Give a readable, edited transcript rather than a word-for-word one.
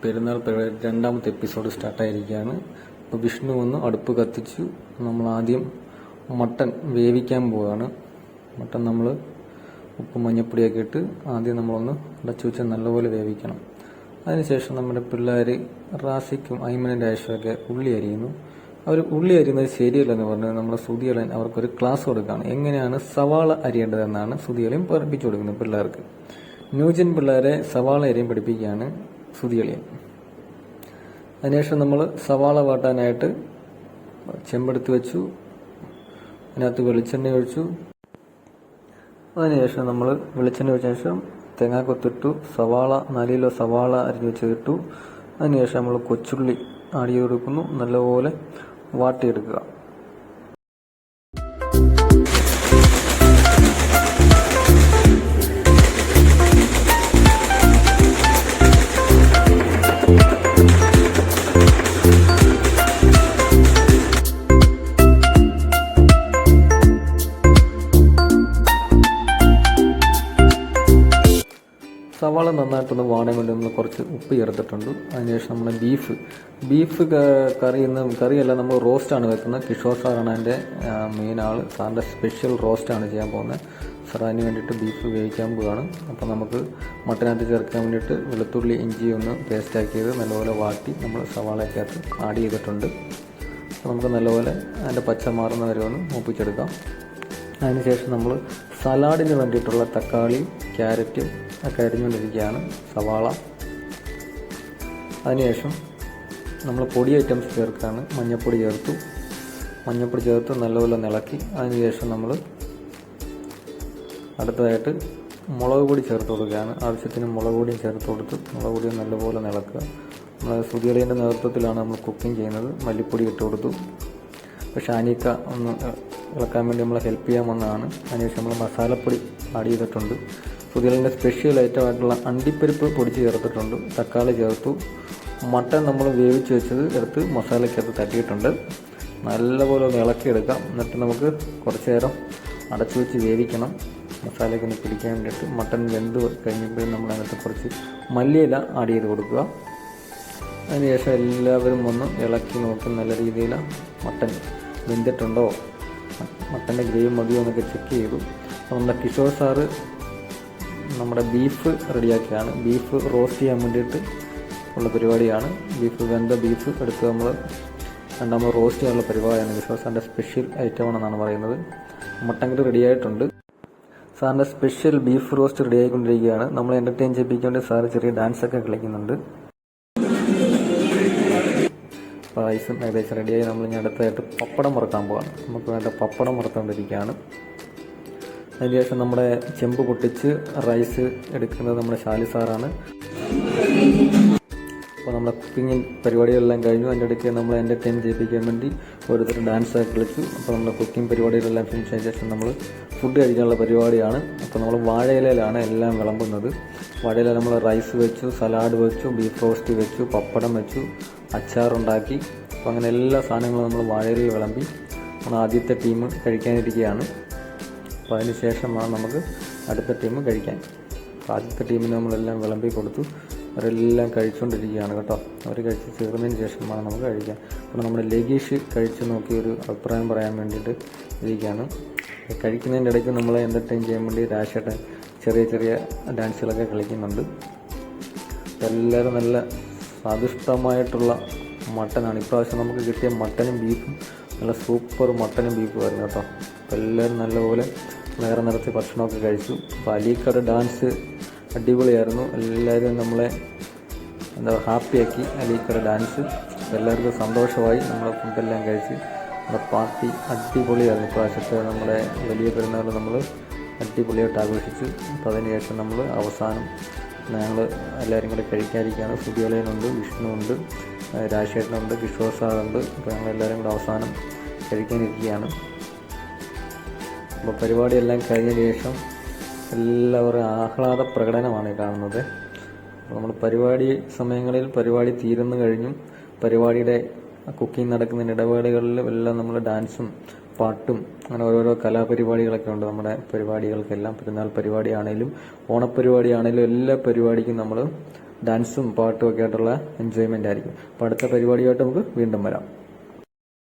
പെരുന്നാൾ രണ്ടാമത്തെ എപ്പിസോഡ് സ്റ്റാർട്ടായിരിക്കുകയാണ്. അപ്പോൾ വിഷ്ണു വന്ന് അടുപ്പ് കത്തിച്ചു. നമ്മൾ ആദ്യം മട്ടൻ വേവിക്കാൻ പോവുകയാണ്. മട്ടൻ നമ്മൾ ഉപ്പും മഞ്ഞപ്പൊടിയൊക്കെ ഇട്ട് ആദ്യം നമ്മളൊന്ന് അടച്ചു വെച്ച് നല്ലപോലെ വേവിക്കണം. അതിനുശേഷം നമ്മുടെ പിള്ളേർ റാസിക്കും ഐമനും ആയിഷൊക്കെ ഉള്ളി അരിയുന്നു. അവർ ഉള്ളി അരിയുന്നത് ശരിയല്ലെന്ന് പറഞ്ഞ് നമ്മുടെ സുധിയലൻ അവർക്കൊരു ക്ലാസ് കൊടുക്കുകയാണ്. എങ്ങനെയാണ് സവാള അരിയേണ്ടതെന്നാണ് സുധിയലൻ പഠിപ്പിച്ചു കൊടുക്കുന്നത് പിള്ളേർക്ക്. ന്യൂജൻ പിള്ളേരെ സവാള അരിയും പഠിപ്പിക്കുകയാണ് സുധിയലൻ. അതിനുശേഷം നമ്മൾ സവാള വാട്ടാനായിട്ട് ചെമ്പെടുത്ത് വെച്ചു. അതിനകത്ത് വെളിച്ചെണ്ണ ഒഴിച്ചു. അതിനുശേഷം നമ്മൾ വെളിച്ചെണ്ണ ഒഴിച്ച ശേഷം തേങ്ങാക്കൊത്തിട്ടു. സവാള 4 കിലോ സവാള അരിഞ്ഞു വെച്ചിട്ടു. അതിനുശേഷം നമ്മൾ കൊച്ചുള്ളി ആഡ് ചെയ്ത് കൊടുക്കുന്നു. നല്ലപോലെ വാട്ടിയെടുക്കുക. സവാള നന്നായിട്ടൊന്ന് വാടാൻ വേണ്ടി നമ്മൾ കുറച്ച് ഉപ്പ് ചേർത്തിട്ടുണ്ട്. അതിനുശേഷം നമ്മൾ ബീഫ് കറിയല്ല, നമ്മൾ റോസ്റ്റാണ് വെക്കുന്നത്. കിഷോർ സാറാണ് അതിൻ്റെ മെയിൻ ആൾ. സാറിൻ്റെ സ്പെഷ്യൽ റോസ്റ്റാണ് ചെയ്യാൻ പോകുന്നത്. സാർ അതിന് വേണ്ടിയിട്ട് ബീഫ് വേവിക്കാൻ പോവുകയാണ്. അപ്പോൾ നമുക്ക് മട്ടനകത്ത് ചേർക്കാൻ വേണ്ടിയിട്ട് വെളുത്തുള്ളി ഇഞ്ചി ഒന്ന് പേസ്റ്റാക്കിയത് നല്ലപോലെ വാട്ടി നമ്മൾ സവാളയ്ക്കകത്ത് ആഡ് ചെയ്തിട്ടുണ്ട്. അപ്പോൾ നമുക്ക് നല്ലപോലെ അതിൻ്റെ പച്ച മാറുന്ന വരെ ഒന്ന് മൂപ്പിച്ചെടുക്കാം. അതിനുശേഷം നമ്മൾ സലാഡിന് വേണ്ടിയിട്ടുള്ള തക്കാളി ക്യാരറ്റ് ഒക്കെ അരിഞ്ഞുകൊണ്ടിരിക്കുകയാണ്. സവാള. അതിനുശേഷം നമ്മൾ പൊടി ഐറ്റംസ് ചേർക്കുകയാണ്. മഞ്ഞൾപ്പൊടി ചേർത്ത് നല്ലപോലെ ഇളക്കി. അതിനുശേഷം നമ്മൾ അടുത്തതായിട്ട് മുളക് പൊടി ചേർത്ത് കൊടുക്കുകയാണ്. ആവശ്യത്തിന് മുളക് പൊടിയും ചേർത്ത് കൊടുത്ത് മുളക് പൊടിയും നല്ലപോലെ ഇളക്കുക. നമ്മൾ സുധിയലിൻ്റെ നേതൃത്വത്തിലാണ് നമ്മൾ കുക്കിംഗ് ചെയ്യുന്നത്. മല്ലിപ്പൊടി ഇട്ട് കൊടുത്തു. പക്ഷേ അനീക്ക ഒന്ന് ഇളക്കാൻ വേണ്ടി നമ്മളെ ഹെൽപ്പ് ചെയ്യാൻ വന്നതാണ്. അതിനുശേഷം നമ്മൾ മസാലപ്പൊടി ആഡ് ചെയ്തിട്ടുണ്ട്. സുധിയലിൻ്റെ സ്പെഷ്യൽ ഐറ്റമായിട്ടുള്ള അണ്ടിപ്പരിപ്പ് പൊടിച്ച് ചേർത്തിട്ടുണ്ട്. തക്കാളി ചേർത്തു. മട്ടൻ നമ്മൾ വേവിച്ച് വെച്ചത് എടുത്ത് മസാലയ്ക്കകത്ത് തട്ടിയിട്ടുണ്ട്. നല്ലപോലെ ഒന്ന് ഇളക്കിയെടുക്കാം. എന്നിട്ട് നമുക്ക് കുറച്ച് നേരം അടച്ചു വെച്ച് വേവിക്കണം. മസാലയ്ക്ക് ഒന്ന് പിടിക്കാൻ വേണ്ടിയിട്ട്. മട്ടൻ വെന്ത് കഴിഞ്ഞപ്പോഴും നമ്മൾ അതിനകത്ത് കുറച്ച് മല്ലിയില ആഡ് ചെയ്ത് കൊടുക്കുക. അതിനുശേഷം എല്ലാവരും ഒന്ന് ഇളക്കി നോക്കി നല്ല രീതിയിൽ മട്ടൻ വെന്തിട്ടുണ്ടോ, മട്ടൻ്റെ ഗ്രേവി മതിയോ എന്നൊക്കെ ചെക്ക് ചെയ്തു. നമ്മുടെ കിഷോർ സാറ് നമ്മുടെ ബീഫ് റെഡിയാക്കിയാണ്. ബീഫ് റോസ്റ്റ് ചെയ്യാൻ വേണ്ടിയിട്ട് ഉള്ള പരിപാടിയാണ്. വെന്ത ബീഫ് എടുത്ത് നമ്മൾ രണ്ടാമത് റോസ്റ്റ് ചെയ്യാനുള്ള പരിപാടിയാണ്. കിഷോർ സാറിൻ്റെ സ്പെഷ്യൽ ഐറ്റമാണെന്നാണ് പറയുന്നത്. മട്ടൻ കറി റെഡിയായിട്ടുണ്ട്. സാറിൻ്റെ സ്പെഷ്യൽ ബീഫ് റോസ്റ്റ് റെഡിയായിക്കൊണ്ടിരിക്കുകയാണ്. നമ്മൾ എൻ്റർടൈൻ ചെയ്യിപ്പിക്കാൻ വേണ്ടി സാറ് ചെറിയ ഡാൻസൊക്കെ കളിക്കുന്നുണ്ട്. റൈസും ഏകദേശം റെഡിയായി. നമ്മൾ ഇനി അടുത്തായിട്ട് പപ്പടം വറുക്കാൻ പോവാണ്. നമുക്ക് വേണ്ട പപ്പടം വറുത്തുകൊണ്ടിരിക്കുകയാണ്. അതിനുശേഷം നമ്മുടെ ചെമ്പ് പൊട്ടിച്ച് റൈസ് എടുക്കുന്നത് നമ്മുടെ ഷാലി സാറാണ്. അപ്പോൾ നമ്മുടെ കുക്കിംഗ് പരിപാടികളെല്ലാം കഴിഞ്ഞു. അതിൻ്റെ ഇടയ്ക്ക് നമ്മൾ എൻ്റർടൈൻ ചെയ്യിപ്പിക്കാൻ വേണ്ടി ഓരോരുത്തർ ഡാൻസൊക്കെ കളിച്ചു. അപ്പോൾ നമ്മുടെ കുക്കിംഗ് പരിപാടികളെല്ലാം ഫിനിഷ് ആയ ശേഷം നമ്മൾ ഫുഡ് കഴിക്കാനുള്ള പരിപാടിയാണ്. അപ്പോൾ നമ്മൾ വാഴയിലയിലാണ് എല്ലാം വിളമ്പുന്നത്. വാഴയില നമ്മൾ റൈസ് വെച്ചു, സലാഡ് വെച്ചു, ബീഫ് റോസ്റ്റ് വെച്ചു, പപ്പടം വെച്ചു, അച്ചാറുണ്ടാക്കി. അപ്പോൾ അങ്ങനെ എല്ലാ സാധനങ്ങളും നമ്മൾ വാഴയിലയിൽ വിളമ്പി നമ്മൾ ആദ്യത്തെ ടീം കഴിക്കാനിരിക്കുകയാണ്. അപ്പോൾ അതിന് ശേഷമാണ് നമുക്ക് അടുത്ത ടീം കഴിക്കാൻ. അപ്പോൾ ആദ്യത്തെ ടീമിന് നമ്മളെല്ലാം വിളമ്പി കൊടുത്തു. അവരെല്ലാം കഴിച്ചുകൊണ്ടിരിക്കുകയാണ് കേട്ടോ. അവർ കഴിച്ച് തീർന്നതിന് ശേഷമാണ് നമുക്ക് കഴിക്കാൻ. അപ്പോൾ നമ്മുടെ ലഗീഷ് കഴിച്ച് നോക്കി ഒരു അഭിപ്രായം പറയാൻ വേണ്ടിയിട്ട് ഇരിക്കുകയാണ്. കഴിക്കുന്നതിൻ്റെ ഇടയ്ക്ക് നമ്മളെ എൻ്റർടൈൻ ചെയ്യാൻ വേണ്ടി രാശേട്ടൻ ചെറിയ ഡാൻസുകളൊക്കെ കളിക്കുന്നുണ്ട്. എല്ലാവരും നല്ല സ്വാദിഷ്ടമായിട്ടുള്ള മട്ടനാണ്. ഇപ്രാവശ്യം നമുക്ക് കിട്ടിയ മട്ടനും ബീഫും നല്ല സൂപ്പർ മട്ടനും ബീഫും ആയിരുന്നു കേട്ടോ. അപ്പോൾ എല്ലാവരും നല്ലപോലെ വേറെ നിറച്ച് ഭക്ഷണമൊക്കെ കഴിച്ചു. അപ്പോൾ അലീക്കയുടെ ഡാൻസ് അടിപൊളിയായിരുന്നു. എല്ലാവരും നമ്മളെ ഹാപ്പിയാക്കി അലീക്കയുടെ ഡാൻസ്. എല്ലാവർക്കും സന്തോഷമായി. നമ്മളെ ഫുഡെല്ലാം കഴിച്ച് നമ്മുടെ പാർട്ടി അടിപൊളിയായിരുന്നു. ഇപ്രാവശ്യത്തെ നമ്മുടെ വലിയ പെരുന്നാൾ നമ്മൾ അടിപൊളിയായിട്ട് ആഘോഷിച്ചു. അപ്പോൾ അതിന് ശേഷം നമ്മൾ അവസാനം ഞങ്ങൾ എല്ലാവരും കൂടെ കഴിക്കാതിരിക്കുകയാണ്. സുധിയലനുണ്ട്, വിഷ്ണു ഉണ്ട്, രാജേട്ടനുണ്ട്, കിഷോർ സാറുണ്ട്. അപ്പോൾ ഞങ്ങളെല്ലാവരും കൂടെ അവസാനം കഴിക്കാനിരിക്കുകയാണ്. അപ്പോൾ പരിപാടിയെല്ലാം കഴിഞ്ഞ ശേഷം എല്ലാവരും ആഹ്ലാദ പ്രകടനമാണ് കാണുന്നത്. അപ്പോൾ നമ്മൾ പരിപാടി സമയങ്ങളിൽ പരിപാടി തീരുന്നു കഴിഞ്ഞും പരിപാടിയുടെ കുക്കിംഗ് നടക്കുന്നതിന് ഇടവേളകളിലും എല്ലാം നമ്മൾ ഡാൻസും പാട്ടും അങ്ങനെ ഓരോരോ കലാപരിപാടികളൊക്കെ ഉണ്ട് നമ്മുടെ പരിപാടികൾക്കെല്ലാം. പെരുന്നാൾ പരിപാടിയാണേലും ഓണപ്പരിപാടിയാണേലും എല്ലാ പരിപാടിക്കും നമ്മൾ ഡാൻസും പാട്ടും ഒക്കെ ആയിട്ടുള്ള എൻജോയ്മെൻ്റ് ആയിരിക്കും. അപ്പോൾ അടുത്ത പരിപാടിയായിട്ട് നമുക്ക് വീണ്ടും വരാം.